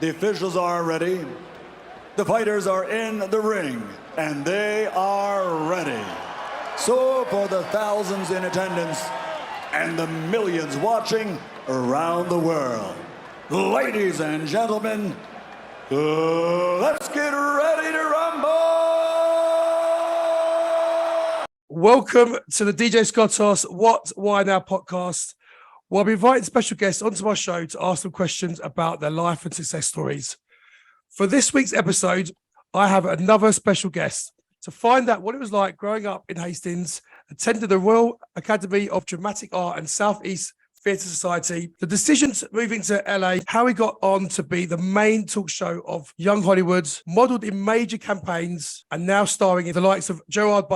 The officials are ready. The fighters are in the ring, and they are ready. So for the thousands in attendance and the millions watching around the world, ladies and gentlemen, let's get ready to rumble! Welcome to the DJ Scottos What, Why Now podcast, where I'll be inviting special guests onto my show to ask them questions about their life and success stories. For this week's episode, I have another special guest to find out what it was like growing up in Hastings, attending the Royal Academy of Dramatic Art and Southeast Theatre Society, the decisions moving to LA, how he got on to be the main talk show of young Hollywood, modelled in major campaigns, and now starring in the likes of Gerrard,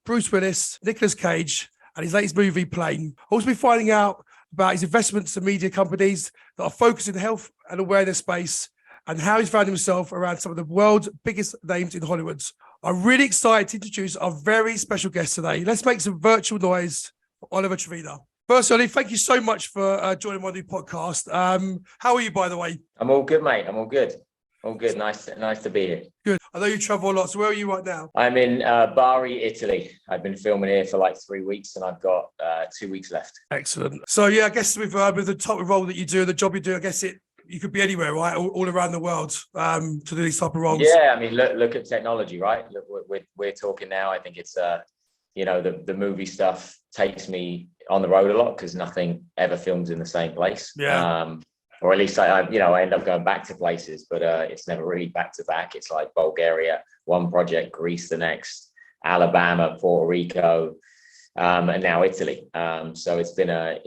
Bruce Willis, Nicolas Cage, and his latest movie, Plane. I'll also be finding out about his investments in media companies that are focused in the health and awareness space, and how he's found himself around some of the world's biggest names in Hollywood. I'm really excited to introduce our very special guest today. Let's make some virtual noise for Oliver Trevena. First, Ollie, thank you so much for joining my new podcast. How are you, by the way? I'm all good, mate. I'm all good. All good. Nice to be here. Good. I know you travel a lot. So where are you right now? I'm in Bari, Italy. I've been filming here for like 3 weeks, and I've got 2 weeks left. Excellent. So yeah, I guess with the type of role that you do, the job you do, I guess you could be anywhere, right? All around the world to do these type of roles. Yeah, I mean, look at technology, right? Look, we're talking now. I think it's the movie stuff takes me on the road a lot because nothing ever films in the same place. Yeah. Or at least I end up going back to places, but it's never really back to back. It's like Bulgaria, one project, Greece the next, Alabama, Puerto Rico, and now Italy. So it's been a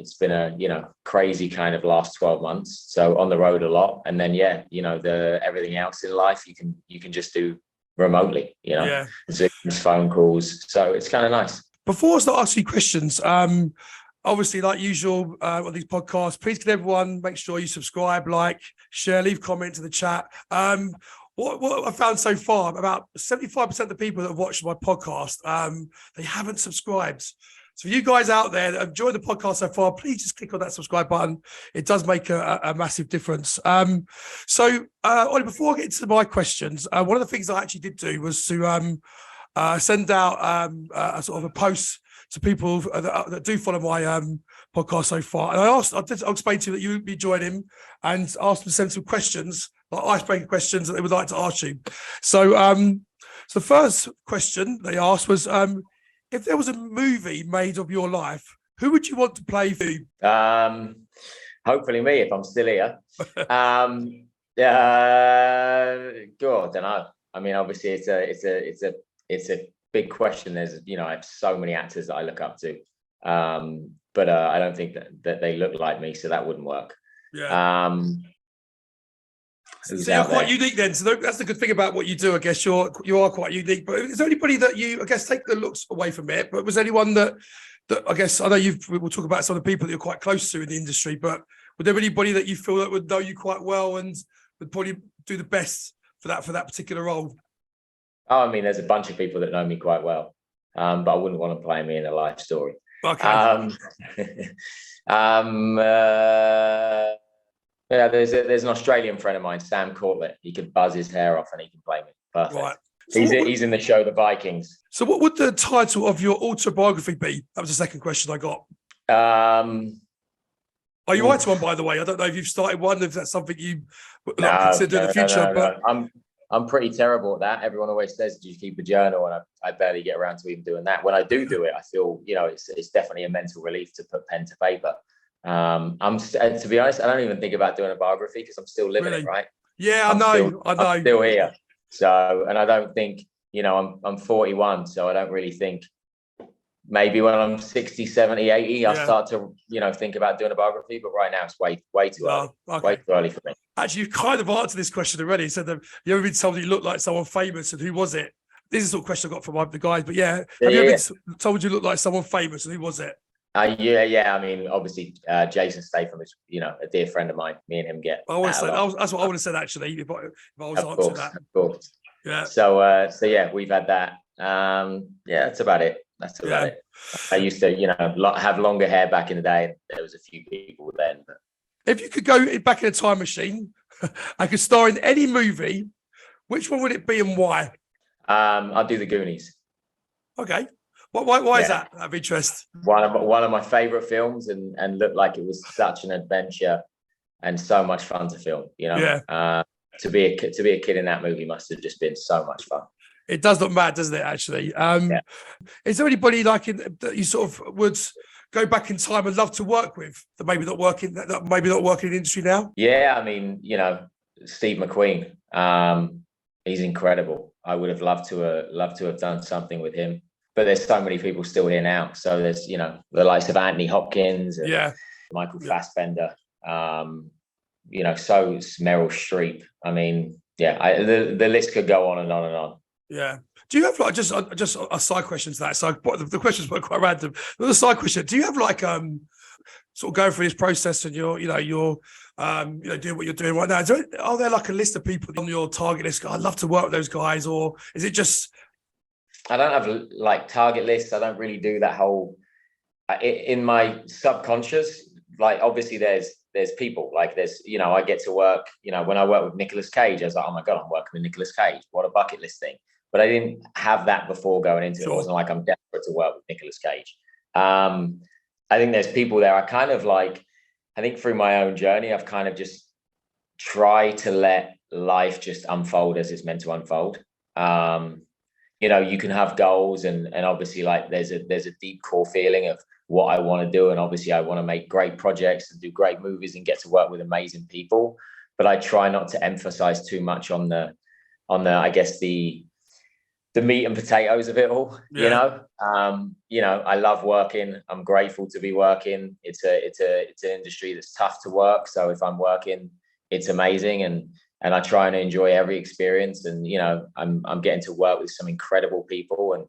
crazy kind of last 12 months. So on the road a lot, and then everything else in life you can just do remotely. Zooms, phone calls. So it's kind of nice. Before I start asking you questions, obviously, like usual on these podcasts, please can everyone make sure you subscribe, like, share, leave comments in the chat. What I found so far, about 75% of the people that have watched my podcast, they haven't subscribed. So you guys out there that have enjoyed the podcast so far, please just click on that subscribe button. It does make a massive difference. So, Ollie, before I get into my questions, one of the things I actually did do was to send out a sort of a post to people that do follow my podcast so far. And I'll explain to you that you would be joining and ask them to send some questions, like icebreaker questions that they would like to ask you. So, so the first question they asked was, if there was a movie made of your life, who would you want to play for you? Hopefully me, if I'm still here. God, I don't know. I mean, obviously it's a big question. There's, I have so many actors that I look up to, but I don't think that they look like me, so that wouldn't work. Yeah. So you're quite unique then. So that's the good thing about what you do. I guess you are quite unique. But is there anybody that you, I guess, take the looks away from it? But was there anyone that I guess, I know we'll talk about some of the people that you're quite close to in the industry, but would there anybody that you feel that would know you quite well and would probably do the best for that particular role? Oh, I mean, there's a bunch of people that know me quite well, but I wouldn't want to play me in a life story. Okay. There's an Australian friend of mine, Sam Cortlett. He could buzz his hair off and he can play me. Perfect. Right. So he's in the show The Vikings. So what would the title of your autobiography be? That was the second question I got. Are you writing one, by the way? I don't know if you've started one, if that's something you would consider in the future. But I'm pretty terrible at that. Everyone always says, "Do you keep a journal?" And I barely get around to even doing that. When I do it, I feel, it's definitely a mental relief to put pen to paper. To be honest, I don't even think about doing a biography because I'm still living it, right? Yeah, I know. I'm still here. So, and I don't think, I'm 41, so I don't really think maybe when I'm 60, 70, 80, I'll start to, think about doing a biography. But right now it's way too early. Okay. Way too early for me. Actually, you've kind of answered this question already. You said that you ever been told you look like someone famous, and who was it? This is the sort of question I got from the guys, but have you ever been told you look like someone famous, and who was it? Yeah. I mean, obviously, Jason Statham is, a dear friend of mine. Me and him get. That's what I would have said actually. If I was answering that, of course. Yeah. So yeah, we've had that. That's about it. It. I used to, have longer hair back in the day. There was a few people then. But... If you could go back in a time machine, I could star in any movie. Which one would it be and why? I'll do the Goonies. Okay. Why is Yeah. that of interest? One of my favorite films, and looked like it was such an adventure and so much fun to film. You know, to be a kid in that movie must have just been so much fun. It does look mad, doesn't it? Actually, is there anybody that you sort of would go back in time and love to work with that maybe not working in the industry now? Yeah, I mean, you know, Steve McQueen. He's incredible. I would have loved to have done something with him. But there's so many people still here now. So there's, you know, the likes of Anthony Hopkins, and Michael Fassbender, you know, so Meryl Streep. I mean, the list could go on and on and on. Yeah. Do you have like just a side question to that? So the questions were quite random. But the side question: do you have like sort of going through this process and you're doing what you're doing right now? Are there like a list of people on your target list? I'd love to work with those guys, or is it just? I don't have like target lists. I don't really do that whole in my subconscious. Like obviously there's people like there's, you know, I get to work, you know, when I work with Nicolas Cage, I was like, oh my God, I'm working with Nicolas Cage. What a bucket list thing. But I didn't have that before going into it. It wasn't like I'm desperate to work with Nicolas Cage. I think there's people there. I think through my own journey, I've kind of just tried to let life just unfold as it's meant to unfold. You know, you can have goals and obviously like there's a deep core feeling of what I want to do. And obviously I want to make great projects and do great movies and get to work with amazing people. But I try not to emphasize too much on the, I guess the meat and potatoes of it all, you know? You know, I love working. I'm grateful to be working. It's an industry that's tough to work. So if I'm working, it's amazing. And I try and enjoy every experience. And, you know, I'm getting to work with some incredible people, and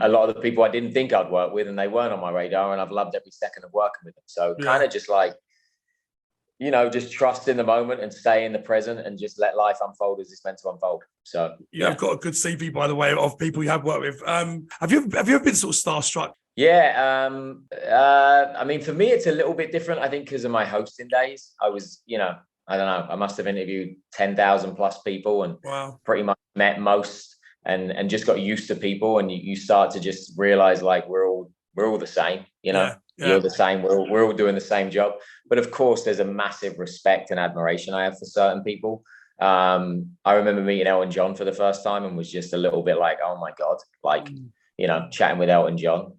a lot of the people I didn't think I'd work with, and they weren't on my radar, and I've loved every second of working with them. So kind of just like, you know, just trust in the moment and stay in the present and just let life unfold as it's meant to unfold. So I've got a good CV, by the way, of people you have worked with. Have you ever been sort of starstruck? Yeah. I mean, for me, it's a little bit different, I think, because of my hosting days. I was, you know, I don't know, I must have interviewed 10,000 plus people and pretty much met most and just got used to people. And you start to just realize like we're all the same, you know. You're the same. We're all doing the same job. But of course, there's a massive respect and admiration I have for certain people. I remember meeting Elton John for the first time and was just a little bit like, oh my God, like, you know, chatting with Elton John.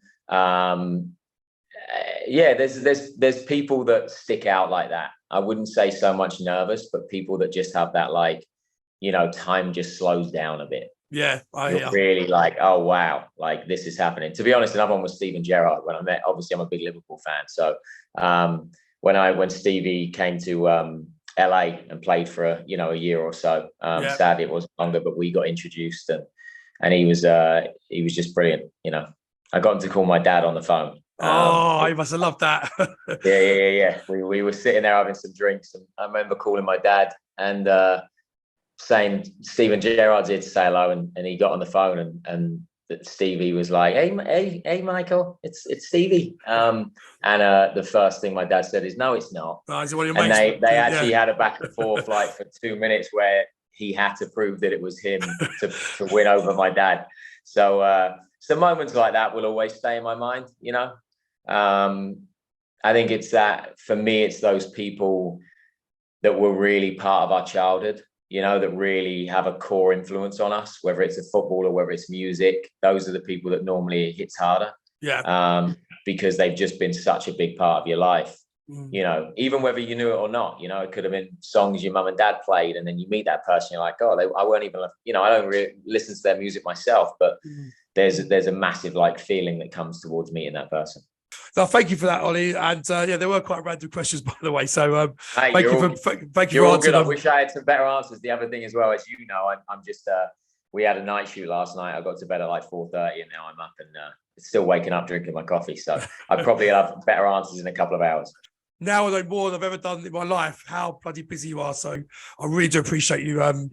There's people that stick out like that. I wouldn't say so much nervous, but people that just have that, like, you know, time just slows down a bit. You're really like, oh wow, like this is happening. To be honest, another one was Steven Gerrard. When I met, obviously I'm a big Liverpool fan, so when Stevie came to LA and played for a year or so, sadly it wasn't longer, but we got introduced and he was just brilliant. You know, I got him to call my dad on the phone. I must have loved that. Yeah. We were sitting there having some drinks, and I remember calling my dad and saying Steven Gerrard's here to say hello, and he got on the phone and Stevie was like, hey Michael, it's Stevie. The first thing my dad said is, no, it's not. And they actually had a back and forth like for 2 minutes where he had to prove that it was him to win over my dad. So moments like that will always stay in my mind, you know. I think it's that, for me, it's those people that were really part of our childhood, you know, that really have a core influence on us, whether it's a football or whether it's music. Those are the people that normally it hits harder. Because they've just been such a big part of your life. You know, even whether you knew it or not, you know, it could have been songs your mum and dad played, and then you meet that person, you're like, oh, I won't even, you know, I don't really listen to their music myself, but there's a massive like feeling that comes towards meeting that person. So thank you for that, Ollie. And there were quite random questions, by the way. So thank you for answering them. I wish I had some better answers. The other thing as well, as you know, I'm just we had a night shoot last night. I got to bed at like 4:30, and now I'm up and still waking up drinking my coffee. So I probably have better answers in a couple of hours. now I know more than I've ever done in my life how bloody busy you are. So I really do appreciate you doing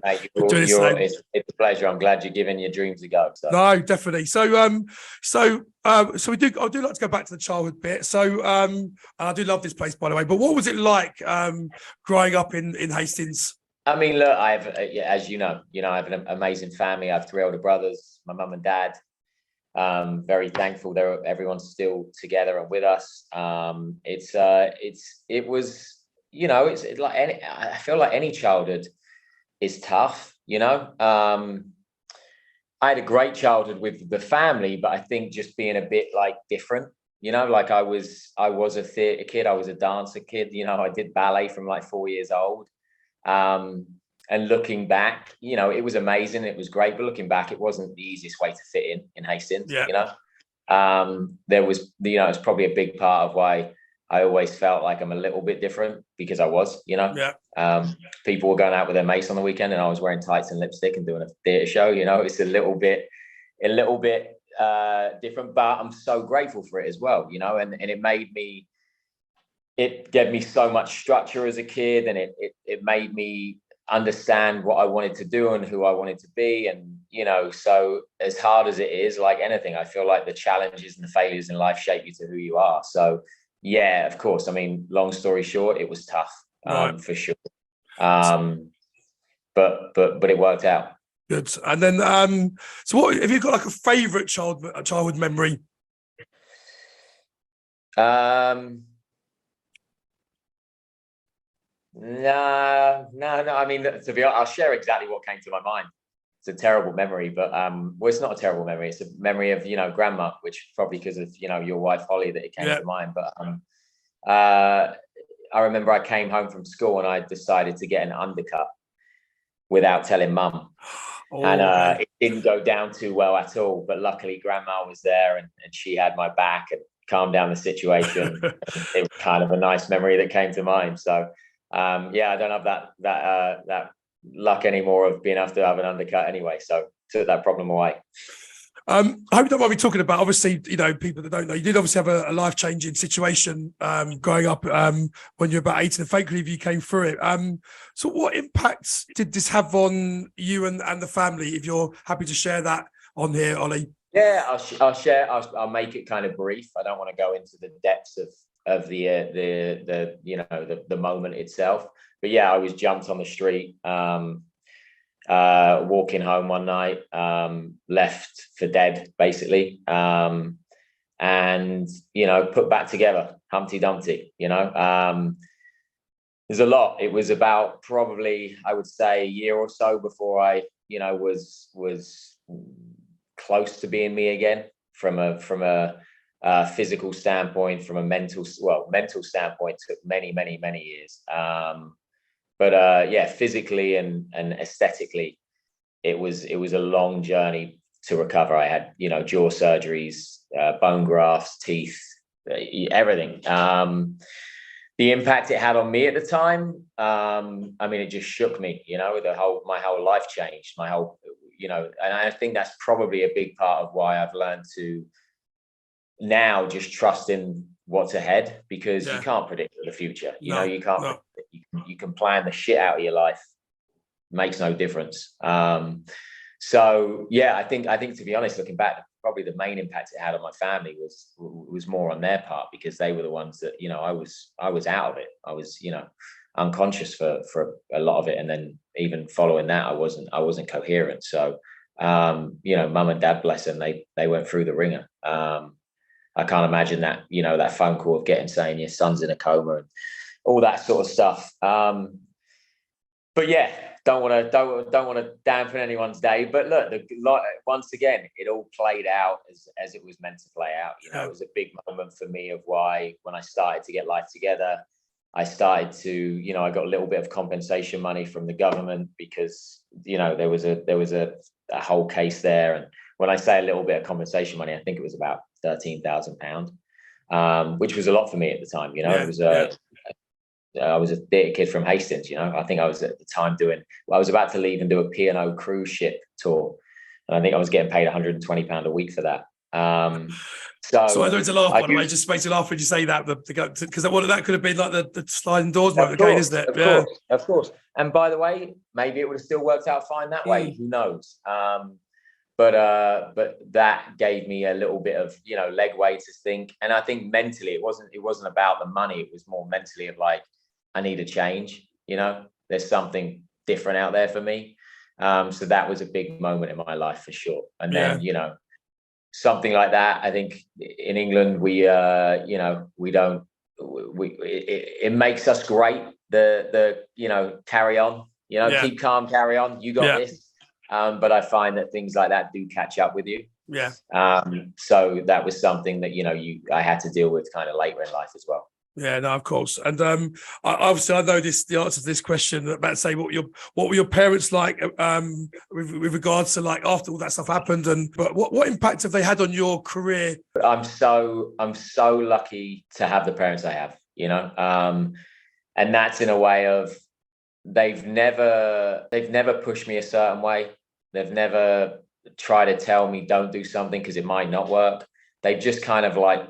this. It's a pleasure. I'm glad you're giving your dreams a go. So. No, definitely. So I do like to go back to the childhood bit. So and I do love this place, by the way. But what was it like growing up in Hastings? I mean, look, as you know, I have an amazing family. I have 3 older brothers, my mum and dad. Very thankful that everyone's still together and with us. It's like I feel like any childhood is tough, I had a great childhood with the family, but I think just being a bit like different, like I was a theatre kid, I was a dancer kid, I did ballet from like 4 years old. And looking back, it was amazing. It was great. But looking back, it wasn't the easiest way to fit in Hastings, Yeah. There was, it's probably a big part of why I always felt like I'm a little bit different because I was, Yeah. People were going out with their mates on the weekend and I was wearing tights and lipstick and doing a theatre show, it's a little bit different, but I'm so grateful for it as well, and it gave me so much structure as a kid, and it made me understand what I wanted to do and who I wanted to be. And, so as hard as it is, like anything, I feel like the challenges and the failures in life shape you to who you are. So yeah, of course. I mean, long story short, it was tough, Right. for sure. But it worked out. Good. And then, so what have you got like a favorite childhood memory? No. I mean, to be honest, I'll share exactly what came to my mind. It's a terrible memory, but well, it's not a terrible memory. It's a memory of grandma, which probably because of your wife Holly that it came to mind. But I remember I came home from school and I decided to get an undercut without telling mum. And it didn't go down too well at all. But luckily, grandma was there and she had my back and calmed down the situation. It was kind of a nice memory that came to mind. So. I don't have that luck anymore of being able to have an undercut anyway. So took that problem away. I hope you don't mind me talking about, obviously, people that don't know, you did obviously have a life-changing situation growing up when you were about 18, and thankfully you came through it. So what impacts did this have on you and the family, if you're happy to share that on here, Ollie? Yeah, I'll share. I'll make it kind of brief. I don't want to go into the depths of the moment itself, but yeah, I was jumped on the street walking home one night, left for dead basically, and put back together, Humpty Dumpty. There's a lot. It was about probably, I would say, a year or so before I was close to being me again, from a physical standpoint, from a mental standpoint, took many years. But physically and aesthetically, it was a long journey to recover. I had, jaw surgeries, bone grafts, teeth, everything. The impact it had on me at the time, I mean, it just shook me, my whole life changed, and I think that's probably a big part of why I've learned to now just trust in what's ahead, because you can't predict the future. You can't. No. You can plan the shit out of your life. Makes no difference. So yeah, I think to be honest, looking back, probably the main impact it had on my family was more on their part, because they were the ones that I was out of it. I was unconscious for a lot of it, and then even following that, I wasn't coherent. So mum and dad, bless them, they went through the ringer. I can't imagine that, that phone call of saying your son's in a coma and all that sort of stuff. But yeah, don't want to dampen anyone's day. But look, once again, it all played out as it was meant to play out. It was a big moment for me of why, when I started to get life together, I started to, I got a little bit of compensation money from the government, because, there was a whole case there. And when I say a little bit of compensation money, I think it was about £13,000, which was a lot for me at the time. It was I was a theatre kid from Hastings. I think I was at the time I was about to leave and do a P&O cruise ship tour, and I think I was getting paid £120 a week for that. So I don't to laugh, by the way. used, Just makes you laugh when you say that, because that could have been like the sliding doors of moment again, course, isn't it? of course. And by the way, maybe it would have still worked out fine that way. Who knows? But that gave me a little bit of, legway to think. And I think mentally, it wasn't about the money. It was more mentally of like, I need a change. There's something different out there for me. So that was a big moment in my life for sure. And then, something like that, I think in England, it makes us great. Carry on, keep calm, carry on. You got this. But I find that things like that do catch up with you. Yeah. So that was something that, I had to deal with kind of later in life as well. Yeah, no, of course. And obviously I know the answer to this question about say what were your parents like with regards to like after all that stuff happened, but what impact have they had on your career? I'm so lucky to have the parents I have, and that's in a way of they've never pushed me a certain way. They've never tried to tell me don't do something because it might not work. They've just kind of like,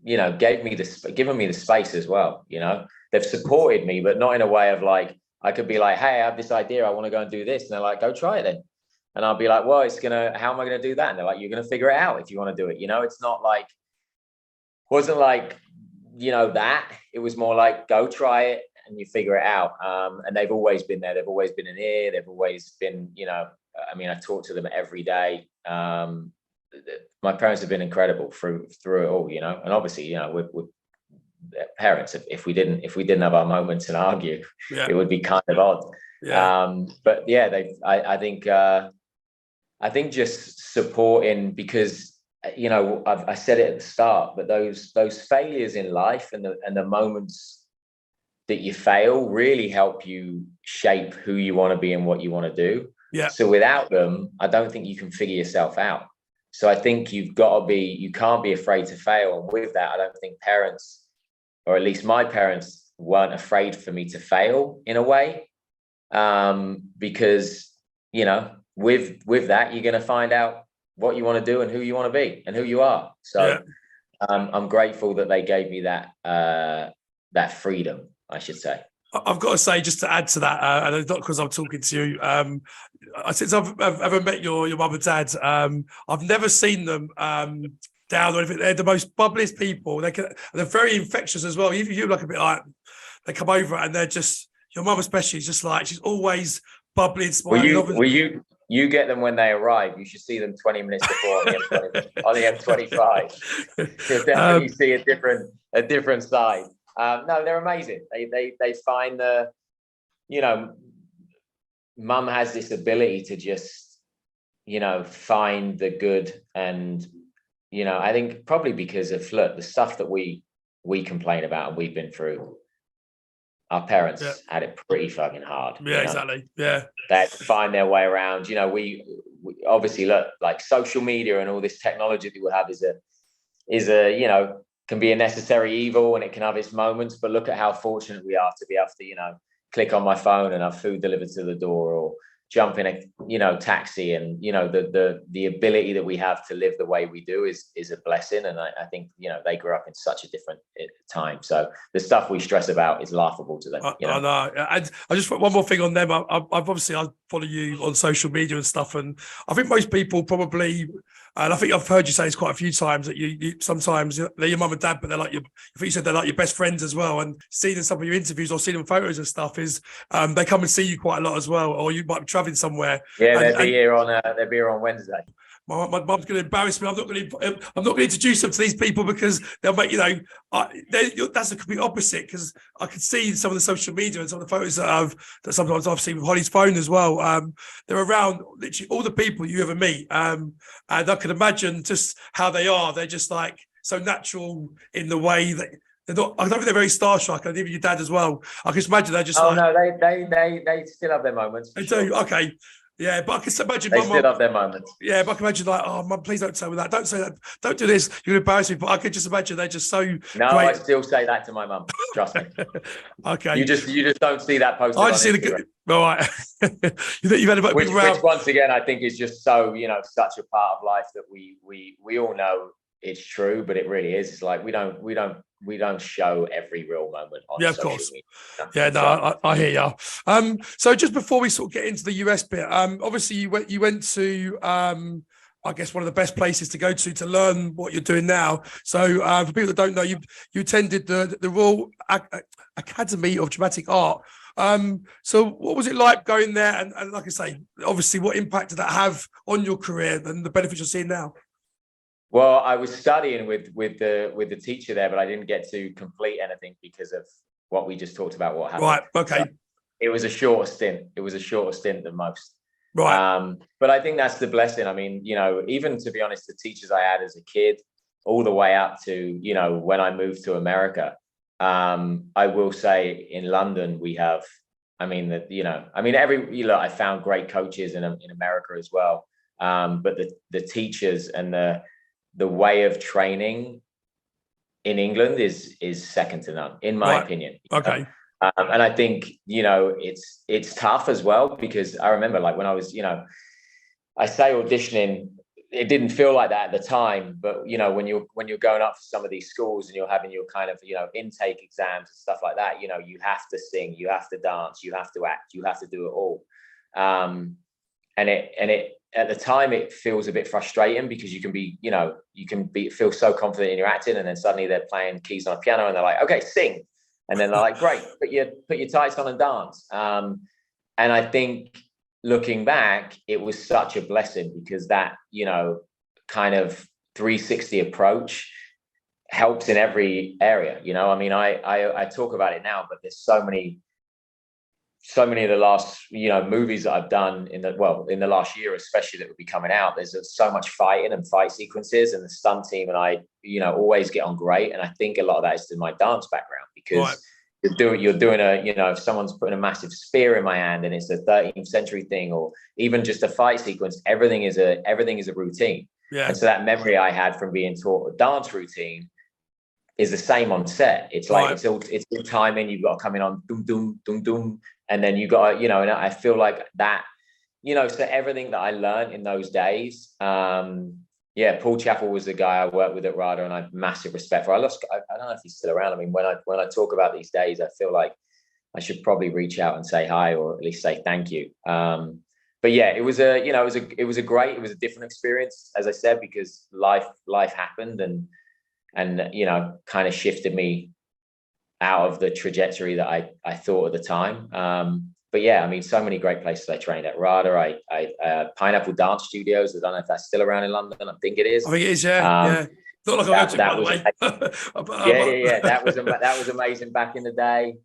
given me the space as well. They've supported me, but not in a way of like, I could be like, hey, I have this idea. I want to go and do this. And they're like, go try it then. And I'll be like, well, how am I going to do that? And they're like, you're going to figure it out if you want to do it. It's not like, wasn't like, that. It was more like, go try it and you figure it out. And they've always been there. They've always been in here. They've always been, I talk to them every day. My parents have been incredible through it all, and obviously, we're parents. If we didn't have our moments and argue, it would be kind of odd. But yeah, I think just supporting, because I said it at the start, but those failures in life and the moments that you fail really help you shape who you want to be and what you want to do. So without them, I don't think you can figure yourself out. So I think you can't be afraid to fail. And with that, I don't think parents, or at least my parents, weren't afraid for me to fail in a way. Because, with that, you're going to find out what you want to do and who you want to be and who you are. So I'm grateful that they gave me that freedom, I should say. I've got to say, just to add to that, and it's not because I'm talking to you, since I've ever met your mum and dad, I've never seen them down or anything. They're the most bubbliest people. They're very infectious as well. You like a bit like, they come over and they're just, your mum especially, is just like, she's always bubbly and smiling. You get them when they arrive. You should see them 20 minutes before on the M25. You'll definitely see a different side. No, they're amazing. They find mum has this ability to just, find the good. And, I think probably because of the stuff that we complain about and we've been through, our parents had it pretty fucking hard. Exactly. Yeah. They had to find their way around. We obviously like social media and all this technology that we have is a can be a necessary evil, and it can have its moments, but look at how fortunate we are to be able to, click on my phone and have food delivered to the door, or jump in a, taxi, and, the ability that we have to live the way we do is a blessing. And I think, they grew up in such a different time. So the stuff we stress about is laughable to them. I know. And I just one more thing on them. I follow you on social media and stuff, and I think most people probably, and I think I've heard you say this quite a few times, that you sometimes they're your mum and dad, but they're like I think you said they're like your best friends as well. And seeing some of your interviews or seeing them photos and stuff is they come and see you quite a lot as well, or you might be traveling somewhere. Yeah, they'll be here on Wednesday. My mum's going to embarrass me. I'm not going to introduce them to these people because they'll make that's the complete opposite. Because I can see some of the social media and some of the photos that sometimes I've seen with Holly's phone as well. They're around literally all the people you ever meet, and I can imagine just how they are. They're just like so natural in the way that they're not. I don't think they're very starstruck. And even your dad as well. I can just imagine they're just. Oh no, they still have their moments. They do. Okay. Yeah, but I can imagine They my still mum. have their moments. Yeah, but I can imagine like, oh, mum, please don't tell me that. Don't say that. Don't do this. You're gonna embarrass me. But I could just imagine they're just so No, great. I still say that to my mum. Trust me. Okay. You just don't see that posted I on just see the Instagram. good. All right. You've had a big round. Which once again, I think is just so, such a part of life that we all know it's true, but it really is. It's like we don't show every real moment on Yeah, of social course. media. Yeah, no, I hear you. So just before we sort of get into the US bit, obviously you went to I guess one of the best places to go to learn what you're doing now. So for people that don't know, you attended the Royal Academy of Dramatic Art. So what was it like going there? And like I say, obviously, what impact did that have on your career and the benefits you're seeing now? Well, I was studying with the teacher there, but I didn't get to complete anything because of what we just talked about. What happened? Right. Okay. So it was a shorter stint. It was a shorter stint than most. Right. But I think that's the blessing. I mean, even to be honest, the teachers I had as a kid, all the way up to, when I moved to America, I will say in London, we have, I I found great coaches in America as well. But the teachers and the way of training in England is second to none, in my opinion. Okay. And I think, it's tough as well, because I remember like when I was, I say auditioning, it didn't feel like that at the time, but when you're going up for some of these schools and you're having your kind of, intake exams and stuff like that, you have to sing, you have to dance, you have to act, you have to do it all. And it at the time it feels a bit frustrating, because you can feel so confident in your acting, and then suddenly they're playing keys on a piano and they're like, okay, sing. And then they're like, great, put your tights on and dance. And I think looking back, it was such a blessing, because that, kind of 360 approach helps in every area. I talk about it now, but there's so many of the last, movies that I've done in the last year, especially, that will be coming out. There's so much fighting and fight sequences, and the stunt team and I, always get on great. And I think a lot of that is to my dance background, because you're doing if someone's putting a massive spear in my hand and it's a 13th century thing, or even just a fight sequence, everything is a routine. Yeah. And so that memory I had from being taught a dance routine is the same on set. It's like, it's all timing. You've got to come in on doom, doom, doom, doom. And then you got to, and I feel like that, so everything that I learned in those days, Paul Chappell was the guy I worked with at RADA, and I have massive respect for. I don't know if he's still around. I mean, when I talk about these days, I feel like I should probably reach out and say hi, or at least say thank you. But yeah, it was a different experience, as I said, because life happened and kind of shifted me out of the trajectory that I thought at the time. But yeah, I mean, so many great places I trained at. RADA, Pineapple Dance Studios. I don't know if that's still around in London. I think it is. I think it is, yeah. Not like I go to, by the way. Yeah. That was amazing back in the day.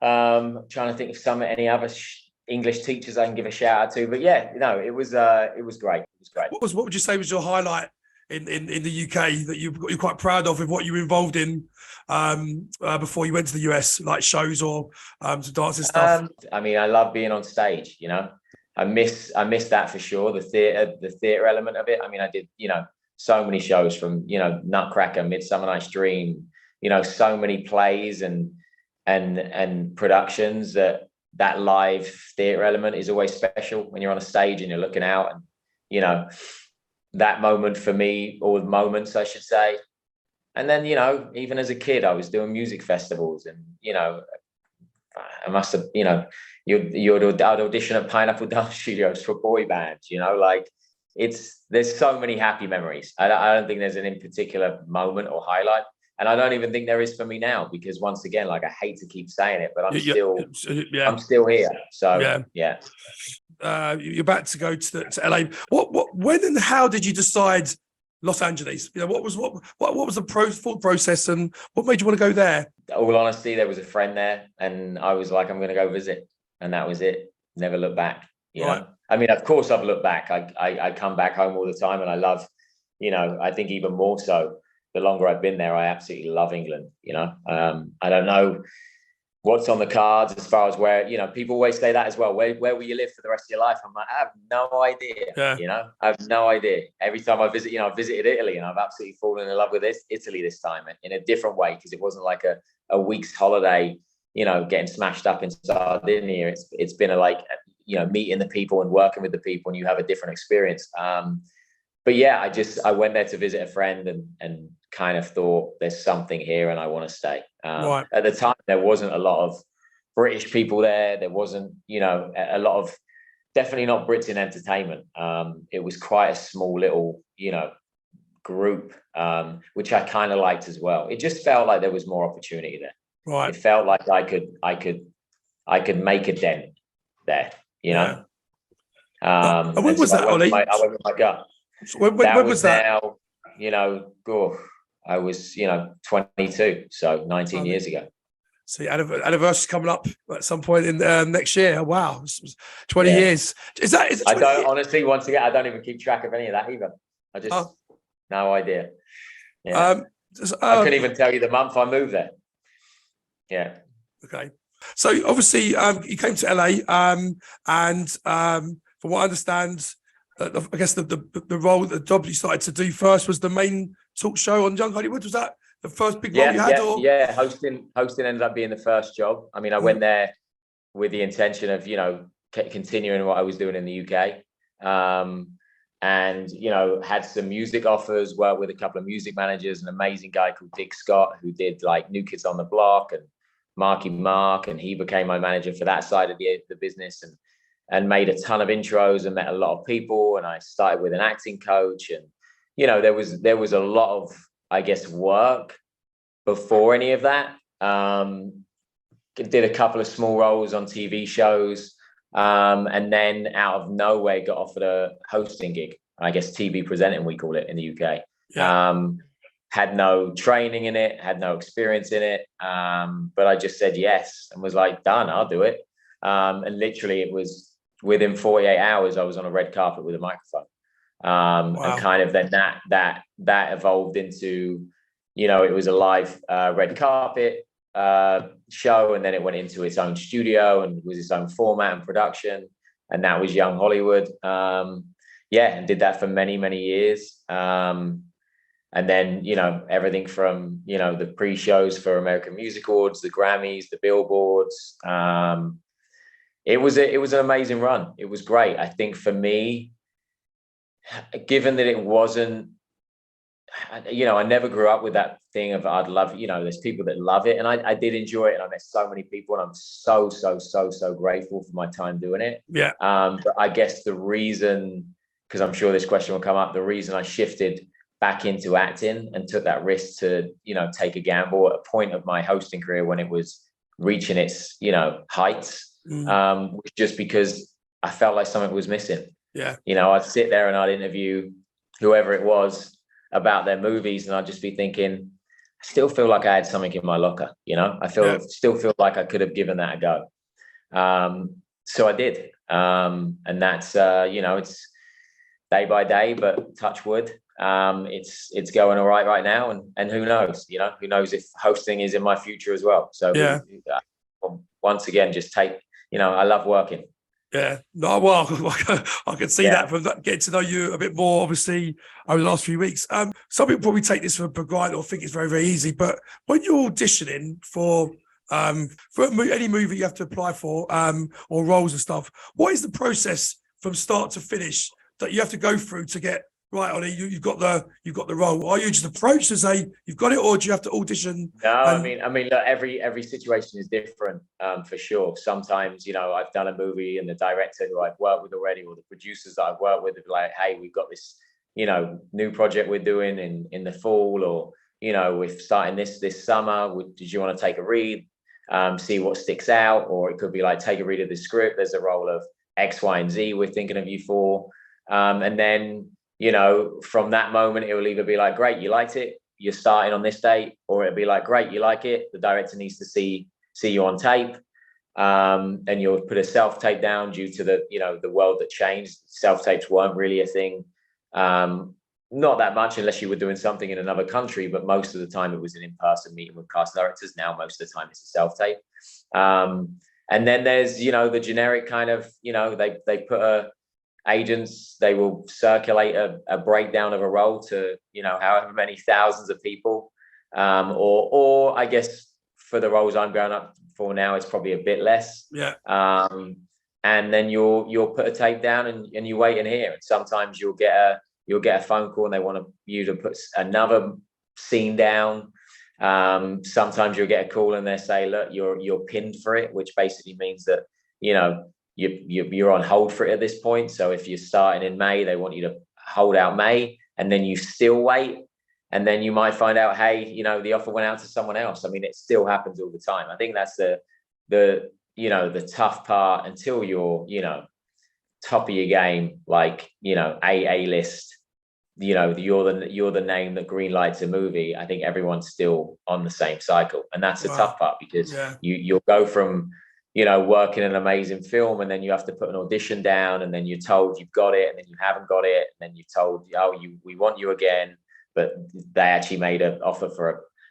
Trying to think of any other English teachers I can give a shout out to. But yeah, it was great. It was great. What would you say was your highlight in the UK that you're quite proud of with what you were involved in before you went to the US, like shows or some dance and stuff? I mean, I love being on stage. I miss that for sure. The theater element of it. I mean, I did so many shows, from Nutcracker, Midsummer Night's Dream. So many plays and productions that live theater element is always special when you're on a stage and you're looking out, and that moment for me, or moments I should say. And then, even as a kid, I was doing music festivals, and, I must have, I'd audition at Pineapple Dance Studios for boy bands, there's so many happy memories. I don't think there's an in particular moment or highlight. And I don't even think there is for me now, because once again, like, I hate to keep saying it, but I'm still here. So yeah. You're about to go to LA. When and how did you decide Los Angeles? What was the thought process, and what made you want to go there? All honesty, there was a friend there, and I was like, I'm going to go visit, and that was it. Never look back. Know? I mean, of course, I've looked back. I come back home all the time, and I love, I think even more so the longer I've been there, I absolutely love England. I don't know what's on the cards as far as where, people always say that as well. Where will you live for the rest of your life? I'm like, I have no idea. Yeah. I have no idea. Every time I visit, I visited Italy, and I've absolutely fallen in love with Italy this time in a different way, because it wasn't like a week's holiday, getting smashed up in Sardinia. It's been meeting the people and working with the people, and you have a different experience. But yeah, I went there to visit a friend and kind of thought there's something here and I want to stay. Right. At the time, there wasn't a lot of British people there. There wasn't, a lot of, definitely not Brits in entertainment. It was quite a small little, group, which I kind of liked as well. It just felt like there was more opportunity there. Right. It felt like I could make a dent there, Yeah. And when was that, Ollie? I went with my gut. So when was that? Now, I was, 22, so 19 years ago. So the anniversary's coming up at some point in next year. Wow, 20 years. Is it 20 I don't honestly, once again, I don't even keep track of any of that either. I just no idea. Yeah. I couldn't even tell you the month I moved there. Yeah. Okay. So obviously, you came to LA, and from what I understand, I guess the job you started to do first was the main talk show on Young Hollywood. Was that the first big role you had? Yeah. Hosting ended up being the first job. I mean, I went there with the intention of, continuing what I was doing in the UK. And, had some music offers, worked with a couple of music managers, an amazing guy called Dick Scott, who did like New Kids on the Block and Marky Mark. And he became my manager for that side of the business, and made a ton of intros and met a lot of people. And I started with an acting coach, and, there was a lot of, I guess, work before any of that. Did a couple of small roles on TV shows. And then out of nowhere got offered a hosting gig. I guess TV presenting, we call it in the UK. Yeah. Had no training in it, had no experience in it. But I just said yes and was like, done, I'll do it. And literally it was within 48 hours, I was on a red carpet with a microphone. Wow. And kind of then that evolved into, it was a live red carpet show, and then it went into its own studio and was its own format and production, and that was Young Hollywood. And did that for many, many years. And then, everything from, the pre-shows for American Music Awards, the Grammys, the Billboards. It was an amazing run. It was great. I think for me, given that it wasn't, I never grew up with that thing of I'd love, there's people that love it, and I did enjoy it, and I met so many people, and I'm so grateful for my time doing it. Yeah. But I guess the reason, because I'm sure this question will come up, the reason I shifted back into acting and took that risk to, take a gamble at a point of my hosting career when it was reaching its, heights, was just because I felt like something was missing. Yeah. I'd sit there and I'd interview whoever it was about their movies, and I'd just be thinking, I still feel like I had something in my locker. Still feel like I could have given that a go. So I did. And that's, it's day by day, but touch wood. It's going all right now. And who knows, who knows if hosting is in my future as well. So yeah. Once again, just take, I love working. Yeah, no, well, I can see that from getting to know you a bit more, obviously, over the last few weeks. Some people probably take this for granted or think it's very, very easy. But when you're auditioning for any movie you have to apply for, or roles and stuff, what is the process from start to finish that you have to go through to get right, Ollie? You've got the role. Are you just approached to say you've got it, or do you have to audition? No, I mean, look, every situation is different, for sure. Sometimes, I've done a movie and the director who I've worked with already, or the producers that I've worked with, are like, hey, we've got this, new project we're doing in the fall, or we're starting this summer. Did you want to take a read, see what sticks out? Or it could be like, take a read of the script. There's a role of X, Y, and Z we're thinking of you for, and then, from that moment, it will either be like, great, you liked it, you're starting on this date, or it'll be like, great, you like it, the director needs to see you on tape, and you'll put a self-tape down due to the world that changed. Self-tapes weren't really a thing not that much unless you were doing something in another country, but most of the time it was an in-person meeting with cast directors. Now most of the time it's a self-tape. And then there's, the generic kind of, they put agents, they will circulate a breakdown of a role to, however many thousands of people. Or I guess for the roles I'm going up for now, it's probably a bit less. Yeah. And then you'll put a tape down and you wait and hear. And sometimes you'll get a phone call and they want you to put another scene down. Sometimes you'll get a call and they say, look, you're pinned for it, which basically means that, you're on hold for it at this point. So if you're starting in May, they want you to hold out May, and then you still wait. And then you might find out, hey, the offer went out to someone else. I mean, it still happens all the time. I think that's the tough part until you're, top of your game, like, A list, you're the name that green lights a movie. I think everyone's still on the same cycle. And that's the tough part, because you'll go from, working an amazing film, and then you have to put an audition down, and then you're told you've got it, and then you haven't got it. And then you're told, we want you again, but they actually made an offer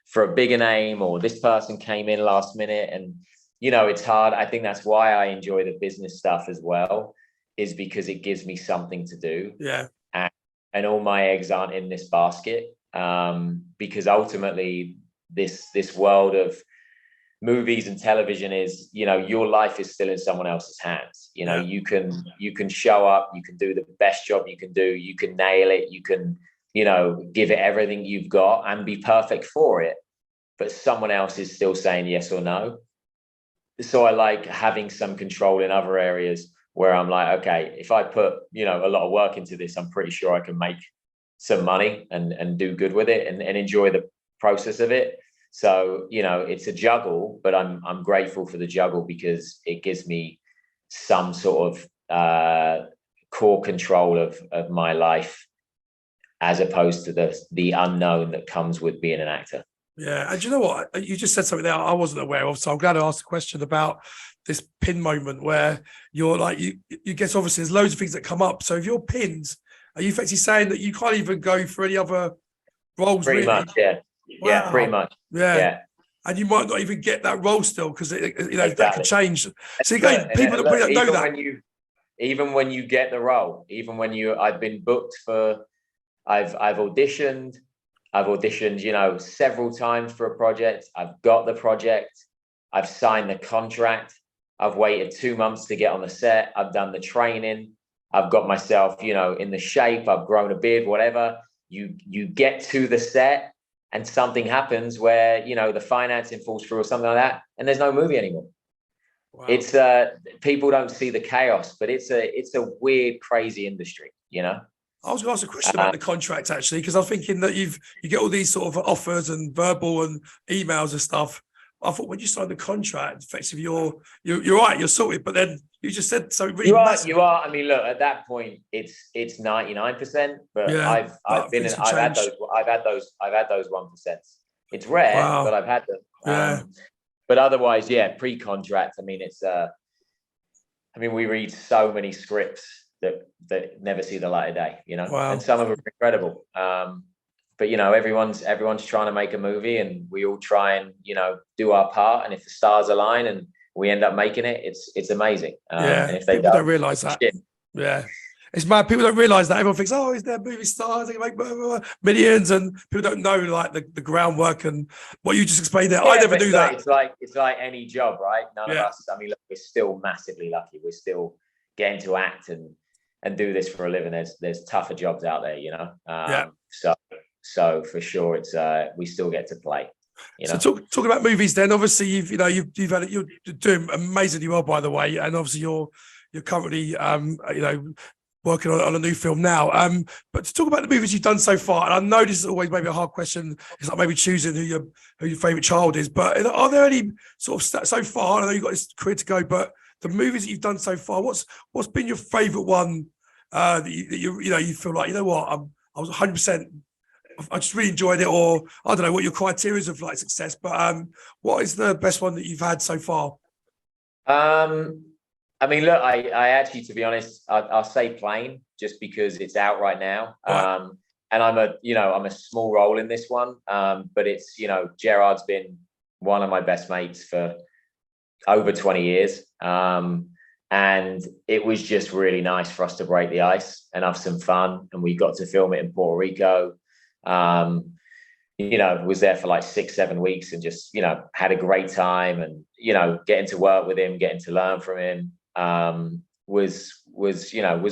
for a bigger name, or this person came in last minute. And, it's hard. I think that's why I enjoy the business stuff as well, is because it gives me something to do. Yeah. And all my eggs aren't in this basket. Because ultimately this world of movies and television is, your life is still in someone else's hands. You can show up, you can do the best job you can do, you can nail it, you can, give it everything you've got and be perfect for it. But someone else is still saying yes or no. So I like having some control in other areas where I'm like, okay, if I put, a lot of work into this, I'm pretty sure I can make some money and do good with it and enjoy the process of it. So, it's a juggle, but I'm grateful for the juggle, because it gives me some sort of core control of my life, as opposed to the unknown that comes with being an actor. Yeah. And you know what? You just said something there I wasn't aware of. So I'm glad I asked a question about this pin moment where you're like, you guess obviously there's loads of things that come up. So if you're pinned, are you effectively saying that you can't even go for any other roles? Pretty much, yeah. Wow. Yeah, pretty much. Yeah. And you might not even get that role still, because Exactly. that could change. So again, people that don't know that. Even when you get the role, I've been booked for, I've auditioned, several times for a project. I've got the project. I've signed the contract. I've waited 2 months to get on the set. I've done the training. I've got myself, in the shape. I've grown a beard, whatever. You get to the set and something happens where, the financing falls through or something like that, and there's no movie anymore. Wow. It's people don't see the chaos, but it's a weird, crazy industry, I was going to ask a question about the contract, actually, because I'm thinking that you get all these sort of offers and verbal and emails and stuff. I thought when you sign the contract, effectively you're right, you're sorted. But then you just said something really massive. You are. I mean, look, at that point, it's 99%. But yeah, I've had those 1%. It's rare, wow. But I've had them. Yeah. But otherwise, yeah, pre-contract. I mean, it's. We read so many scripts that never see the light of day, wow. And some of them are incredible. But everyone's trying to make a movie, and we all try and do our part. And if the stars align and we end up making it, it's amazing. Yeah, and if they don't realize that. Shit. Yeah, it's mad. People don't realize that. Everyone thinks, oh, is there movie stars? They can make millions, and people don't know like the groundwork and what you just explained there. Yeah, I never knew that. It's like any job, right? None of us. I mean, look, we're still massively lucky. We're still getting to act and do this for a living. There's tougher jobs out there, Yeah. So for sure, it's we still get to play. So talk about movies then. Obviously, you're doing amazingly well, by the way, and obviously you're currently working on a new film now. But to talk about the movies you've done so far, and I know this is always maybe a hard question. It's like maybe choosing who your favorite child is. But are there any sort of so far? I know you've got this career to go, but the movies that you've done so far, what's been your favorite one that you feel like, what, I was 100%. I just really enjoyed it, or I don't know what your criteria is of like success, but what is the best one that you've had so far? I mean, look, I actually, to be honest, I'll say Plane, just because it's out right now. Right. I'm a small role in this one. But it's, Gerrard's been one of my best mates for over 20 years. And it was just really nice for us to break the ice and have some fun. And we got to film it in Puerto Rico. Was there for like 6-7 weeks and just, had a great time, and, getting to work with him, getting to learn from him, was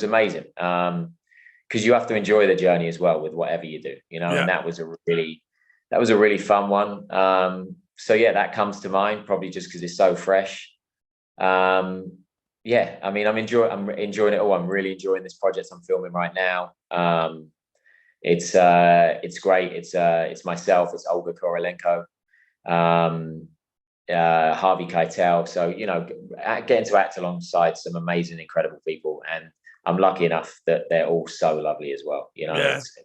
amazing. Because you have to enjoy the journey as well with whatever you do, and that was a really fun one. So yeah, that comes to mind probably just because it's so fresh. I'm enjoying it all. I'm really enjoying this project I'm filming right now. It's great. It's myself, it's Olga Korolenko, Harvey Keitel. So, getting to act alongside some amazing, incredible people. And I'm lucky enough that they're all so lovely as well, it's,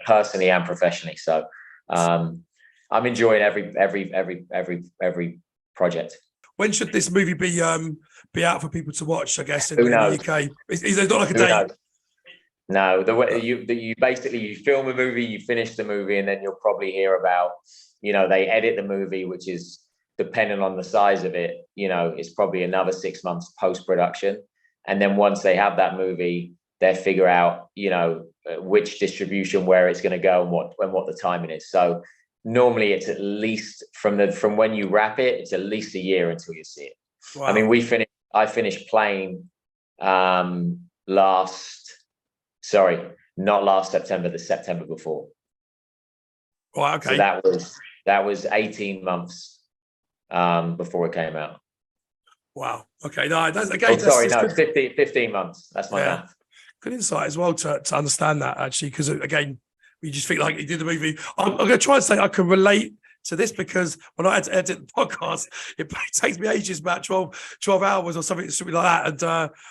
personally and professionally. So, I'm enjoying every project. When should this movie be out for people to watch? I guess in Who the knows? UK. Is there not like a Who date? knows? No, the way you basically you film a movie, you finish the movie, and then you'll probably hear about, they edit the movie, which is depending on the size of it, it's probably another 6 months post-production. And then once they have that movie, they figure out, which distribution, where it's going to go, and what the timing is. So normally it's at least from when you wrap it, it's at least a year until you see it. Wow. I mean, I finished playing not last September, the September before. Right, okay. So that was 18 months before it came out. Wow. Okay. No, that's again. 15 months. That's my math. Good insight as well to understand that, actually, because again, you just think like you did the movie. I'm going to try and say I can relate to this, because when I had to edit the podcast, it takes me ages, about 12 hours or something like that. And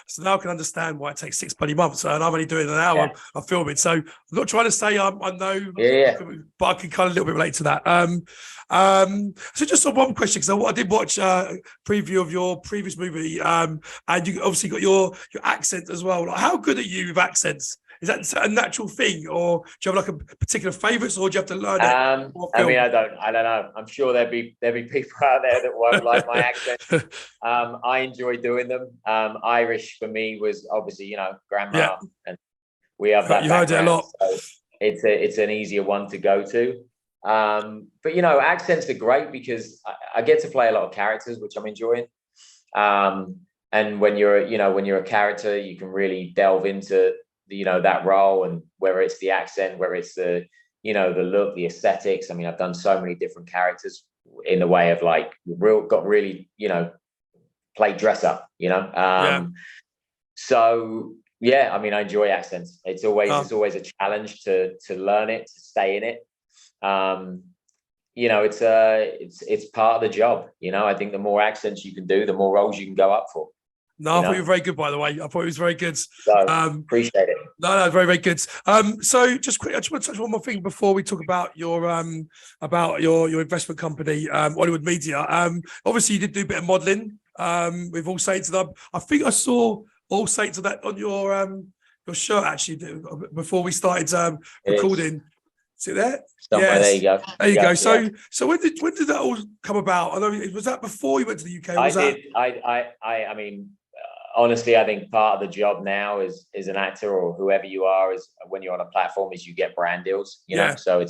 so now I can understand why it takes 6 bloody months. And I'm only doing an hour of filming. So I'm not trying to say I know, but I can kind of a little bit relate to that. So just on one question, because I did watch a preview of your previous movie, and you obviously got your accent as well. Like, how good are you with accents? Is that a natural thing, or do you have like a particular favourites, or do you have to learn it? I mean, I don't know. I'm sure there'll be people out there that won't like my accent. I enjoy doing them. Irish for me was obviously, grandma, and we have that. You heard it a lot. So it's an easier one to go to. But accents are great because I get to play a lot of characters, which I'm enjoying. And when you're a character, you can really delve into that role, and whether it's the accent, whether it's the the look, the aesthetics. I mean, I've done so many different characters in the way of like really play dress up, So yeah, I mean, I enjoy accents. It's always a challenge to learn it, to stay in it. It's part of the job. I think the more accents you can do, the more roles you can go up for. No, I thought you were very good, by the way. I thought it was very good. So, appreciate it. No, very, very good. So just quick, I just want to touch one more thing before we talk about your investment company, Ollywood Media. Obviously you did do a bit of modelling with All Saints, and I think I saw All Saints of that on your shirt actually before we started recording. See there? Somewhere, there you go. There you go. So when did that all come about? I know, was that before you went to the UK? I mean, honestly, I think part of the job now is an actor, or whoever you are, is when you're on a platform, is you get brand deals. So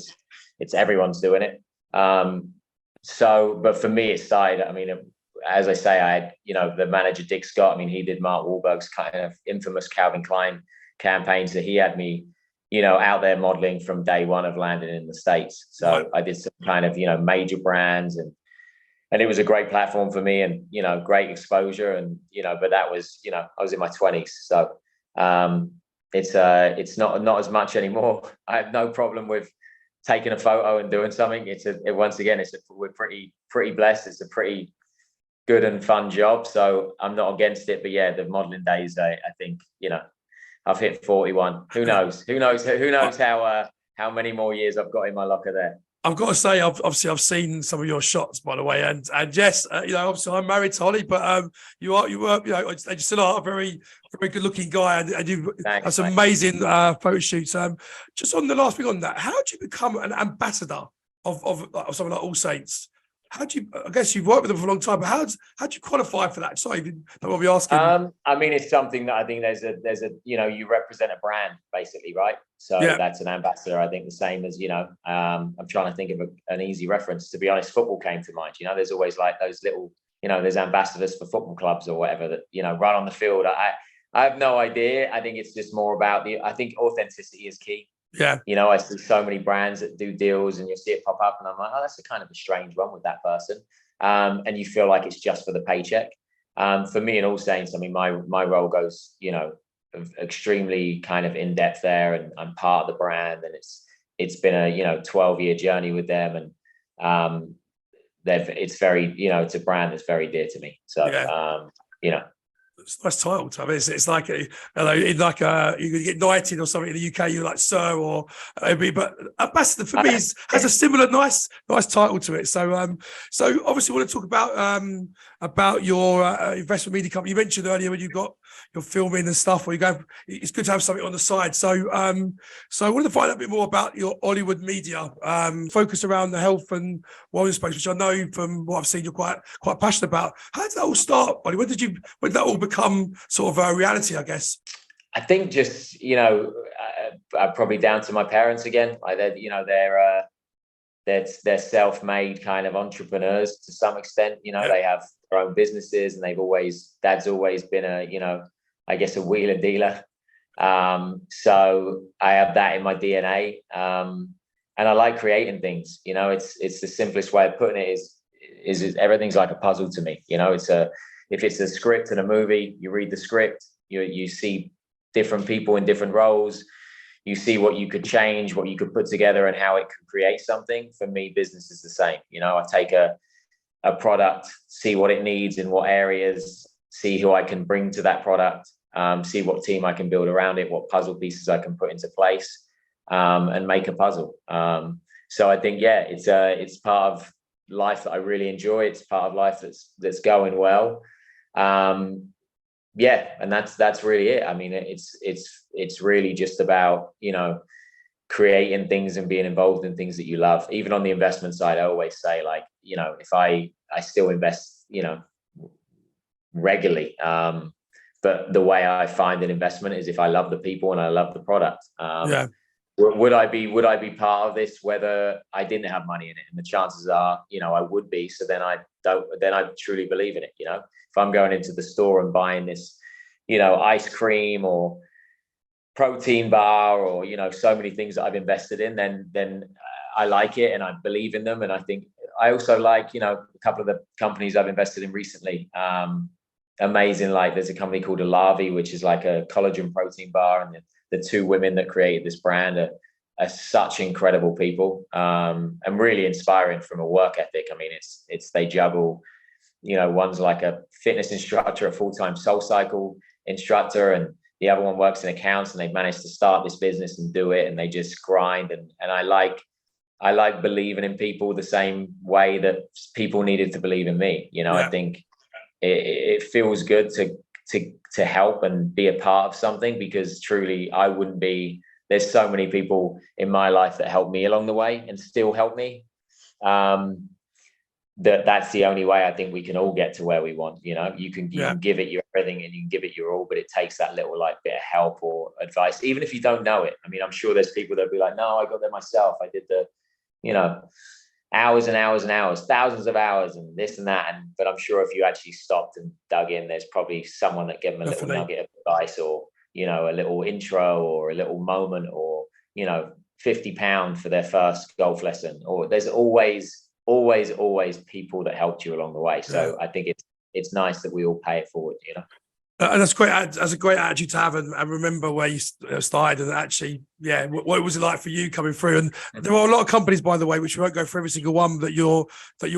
it's everyone's doing it. But for me, it started. I mean, as I say, I had the manager Dick Scott. I mean, he did Mark Wahlberg's kind of infamous Calvin Klein campaign, so he had me out there modeling from day one of landing in the States. So I did some kind of major brands, and it was a great platform for me, and great exposure, and but that was I was in my 20s, so it's not as much anymore. I have no problem with taking a photo and doing something. We're pretty blessed. It's a pretty good and fun job, so I'm not against it. But yeah, the modeling days, I think I've hit 41. Who knows how many more years I've got in my locker there. I've got to say, I've seen some of your shots, by the way, and yes, obviously I'm married to Holly, but you were, and you still are a very, very good looking guy, and you have some amazing photo shoots. Just on the last thing on that, how do you become an ambassador of something like All Saints? How do you? I guess you've worked with them for a long time, but how do you qualify for that? Sorry, don't want me asking. I mean, it's something that I think there's a you represent a brand basically, right? So that's an ambassador. I think the same as I'm trying to think of an easy reference. To be honest, football came to mind. There's always like those little there's ambassadors for football clubs or whatever that run on the field. I have no idea. I think it's just more about I think authenticity is key. Yeah. I see so many brands that do deals and you see it pop up and I'm like, oh, that's a kind of a strange one with that person. And you feel like it's just for the paycheck. For me in All Saints, I mean, my role goes, extremely kind of in depth there, and I'm part of the brand, and it's been a 12-year journey with them, and it's very it's a brand that's very dear to me. So it's a nice title to have. It's like you get knighted or something in the UK. You're like sir or but ambassador for me has a similar nice title to it. So obviously we want to talk about your investment media company. You mentioned earlier when you got your filming and stuff, where you go, it's good to have something on the side. So I wanted to find out a bit more about your Ollywood Media, focus around the health and wellness space, which I know from what I've seen you're quite passionate about. How did that all start, Ollie? When did that all become sort of a reality, I guess? I think just probably down to my parents again. Like they're self-made kind of entrepreneurs to some extent. They have their own businesses, and Dad's always been a wheeler dealer. So I have that in my DNA, and I like creating things. It's the simplest way of putting it is everything's like a puzzle to me. If it's a script in a movie, you read the script, you see different people in different roles. You see what you could change, what you could put together, and how it could create something. For me, business is the same. I take a product, see what it needs in what areas, see who I can bring to that product, see what team I can build around it, what puzzle pieces I can put into place, and make a puzzle. So I think, it's part of life that I really enjoy. It's part of life that's going well. And that's really it. I mean, it's really just about, creating things and being involved in things that you love. Even on the investment side, I always say, like, if I still invest, regularly. But the way I find an investment is if I love the people and I love the product. Would I be part of this whether I didn't have money in it? And the chances are, I would be. So then I truly believe in it. If I'm going into the store and buying this, ice cream or protein bar or, so many things that I've invested in, then I like it and I believe in them. And I think I also like, a couple of the companies I've invested in recently. Amazing. Like there's a company called Alavi, which is like a collagen protein bar. And the two women that created this brand are such incredible people, and really inspiring from a work ethic. I mean, they juggle, one's like a fitness instructor, a full-time SoulCycle instructor, and the other one works in accounts, and they've managed to start this business and do it. And they just grind. And I like believing in people the same way that people needed to believe in me. I think it feels good to help and be a part of something, because truly there's so many people in my life that helped me along the way and still help me. That's the only way I think we can all get to where we want. You can give it your everything and you can give it your all, but it takes that little bit of help or advice, even if you don't know it. I mean, I'm sure there's people that'll be like, no, I got there myself. I did the, hours and hours and hours, thousands of hours and this and that. But I'm sure if you actually stopped and dug in, there's probably someone that gave them a little nugget of advice, or, a little intro or a little moment, or, £50 for their first golf lesson, or there's always people that helped you along the way. So I think it's nice that we all pay it forward, And that's great. That's a great attitude to have, and remember where you started, and actually, what was it like for you coming through? And there are a lot of companies, by the way, which we won't go through every single one that you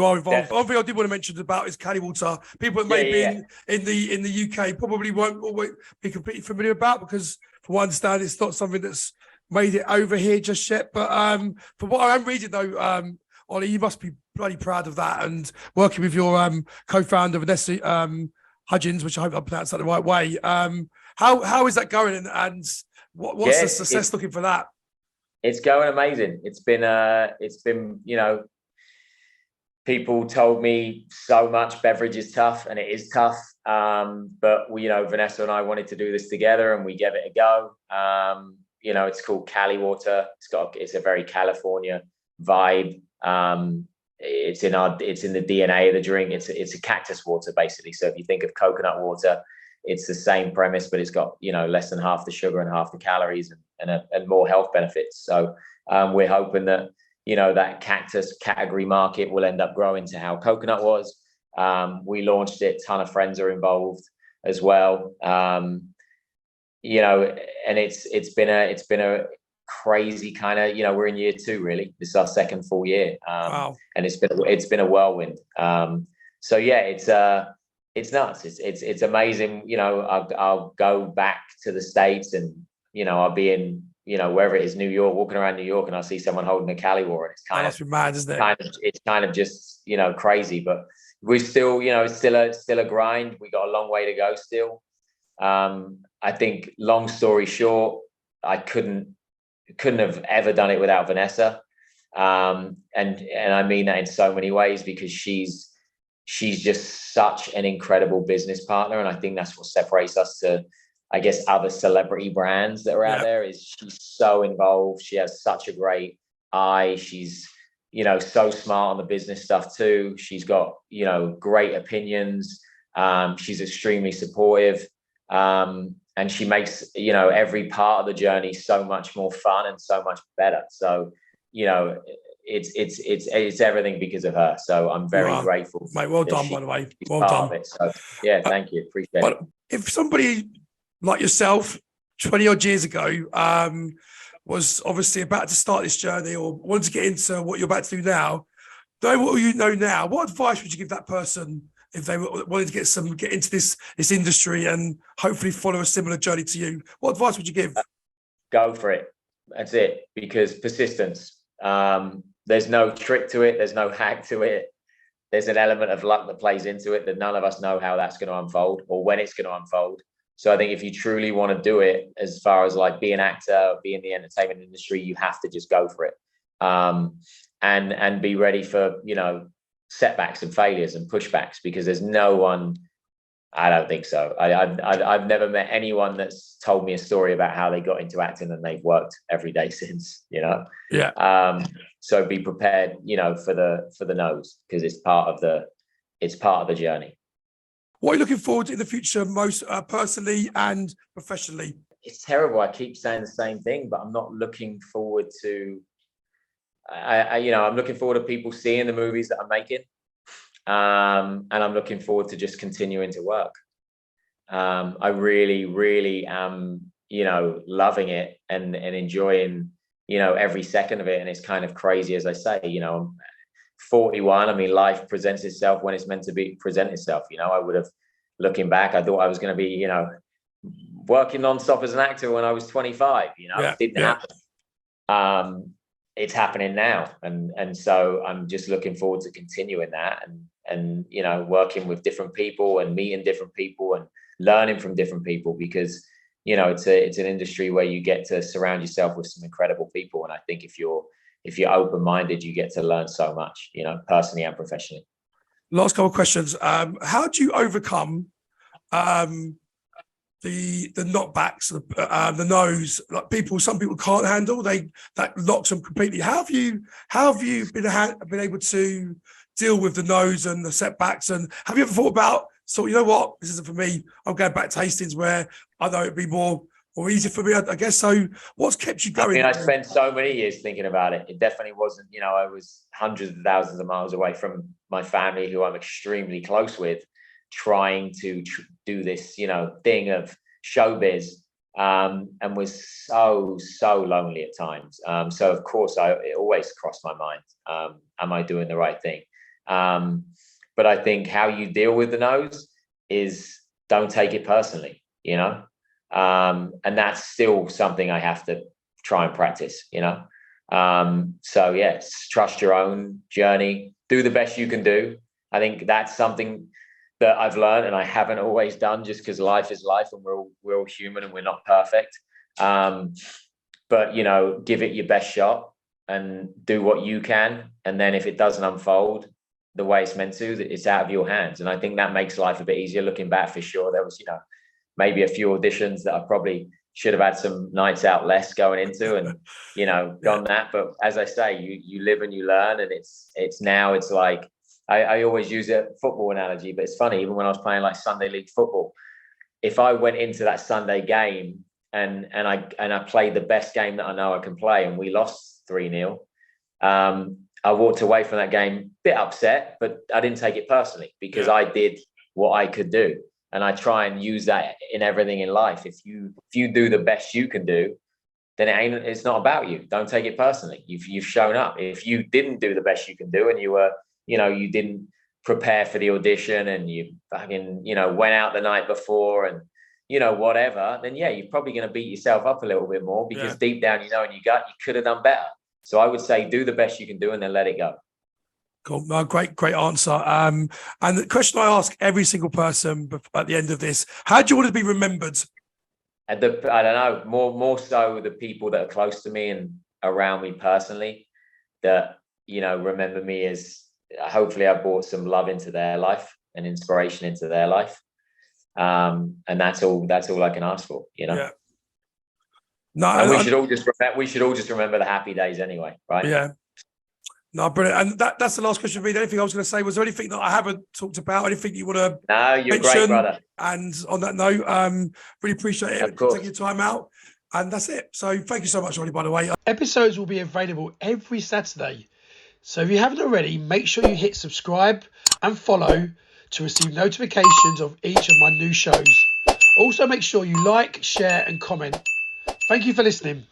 are involved. One thing I did want to mention about is Cali Water. People that may be in the UK probably won't always be completely familiar about, because from what I understand, it's not something that's made it over here just yet. But from what I'm reading though, Ollie, you must be bloody proud of that, and working with your co-founder Vanessa Hudgens, which I hope I pronounced that the right way. How is that going, and what's the success looking for that? It's going amazing. It's been people told me so much beverage is tough, and it is tough. But we, Vanessa and I wanted to do this together, and we gave it a go. It's called Cali Water. It's a very California vibe. It's in the DNA of the drink. It's a cactus water basically. So if you think of coconut water, it's the same premise, but it's got less than half the sugar and half the calories and more health benefits. So we're hoping that that cactus category market will end up growing to how coconut was. We launched it. A ton of friends are involved as well. And it's been a crazy kind of, we're in year 2 really. This is our second full year. Wow. And it's been a whirlwind. So yeah, it's nuts. It's amazing. I'll go back to the States, and I'll be in wherever it is, New York, walking around New York, and I'll see someone holding a Cali Water, and it's That's mad, isn't it? it's kind of just crazy. But we're still it's still a grind. We got a long way to go still. I think, long story short, I couldn't have ever done it without Vanessa. And I mean that in so many ways, because she's just such an incredible business partner. And I think that's what separates us to, I guess, other celebrity brands that are out there, is she's so involved. She has such a great eye. She's, so smart on the business stuff too. She's got, great opinions. She's extremely supportive. And she makes, every part of the journey so much more fun and so much better. So, it's everything because of her. So I'm very grateful. Mate, well done, by the way. Well done. So yeah, thank you. Appreciate it. If somebody like yourself 20 odd years ago was obviously about to start this journey, or wanted to get into what you're about to do now, knowing what you know now, what advice would you give that person if they wanted to get into this industry and hopefully follow a similar journey to you? What advice would you give? Go for it. That's it. Because persistence. There's no trick to it. There's no hack to it. There's an element of luck that plays into it that none of us know how that's going to unfold or when it's going to unfold. So I think if you truly want to do it, as far as like be an actor, be in the entertainment industry, you have to just go for it. And be ready for, setbacks and failures and pushbacks, because there's no one, I don't think so. I've never met anyone that's told me a story about how they got into acting and they've worked every day since, Yeah. So be prepared, for the no's, because it's part of the journey. What are you looking forward to in the future, most personally and professionally? It's terrible. I keep saying the same thing, but I'm not looking forward to, I'm looking forward to people seeing the movies that I'm making. And I'm looking forward to just continuing to work. I really, really am, loving it and enjoying, every second of it. And it's kind of crazy, as I say, I'm 41. I mean, life presents itself when it's meant to present itself. I would have, looking back, I thought I was going to be, working nonstop as an actor when I was 25. It didn't happen. It's happening now, and so I'm just looking forward to continuing that and working with different people and meeting different people and learning from different people, because it's an industry where you get to surround yourself with some incredible people, and I think if you're open-minded, you get to learn so much, personally and professionally. Last couple of questions. How do you overcome the knockbacks, the no's, like some people can't handle, that locks them completely? How have you been able to deal with the no's and the setbacks? And have you ever thought about, so you know what, this isn't for me, I'm going back to Hastings where I know it'd be more easy for me, I guess. So what's kept you going? I spent so many years thinking about it. It definitely wasn't, I was hundreds of thousands of miles away from my family, who I'm extremely close with, trying to do this, thing of showbiz, and was so lonely at times. So of course, it always crossed my mind. Am I doing the right thing? But I think how you deal with the no's is don't take it personally, and that's still something I have to try and practice, you know. So yes, trust your own journey, do the best you can do. I think that's something that I've learned, and I haven't always done, just because life is life and we're all human and we're not perfect. But you know, give it your best shot and do what you can, and then if it doesn't unfold the way it's meant to, it's out of your hands. And I think that makes life a bit easier. Looking back, for sure, there was, you know, maybe a few auditions that I probably should have had some nights out less going into, and you know, done that. But as I say, you live and you learn, and it's now it's like I always use a football analogy, but it's funny, even when I was playing like Sunday league football, if I went into that Sunday game and I played the best game that I know I can play, and we lost 3-0, I walked away from that game a bit upset, but I didn't take it personally, because I did what I could do. And I try and use that in everything in life. If you do the best you can do, then it's not about you. Don't take it personally. You've shown up. If you didn't do the best you can do, and you were, you know, you didn't prepare for the audition, and you fucking, you know, went out the night before, and you know, whatever, then yeah, you're probably going to beat yourself up a little bit more, because deep down, you know, in your gut, you could have done better. So I would say do the best you can do, and then let it go. Cool. No, great answer. And the question I ask every single person at the end of this: how do you want to be remembered? I don't know. More so the people that are close to me and around me personally, that, you know, remember me as, hopefully I brought some love into their life and inspiration into their life. And that's all I can ask for, you know. Yeah. No, and we should all just remember the happy days anyway, right? Yeah. No, brilliant. And that's the last question for me. The only thing I was going to say, was there anything that I haven't talked about? Anything you want to No, you're mention? Great, brother. And on that note, really appreciate it. Taking your time out. And that's it. So thank you so much, Ollie, by the way. Episodes will be available every Saturday. So if you haven't already, make sure you hit subscribe and follow to receive notifications of each of my new shows. Also, make sure you like, share and comment. Thank you for listening.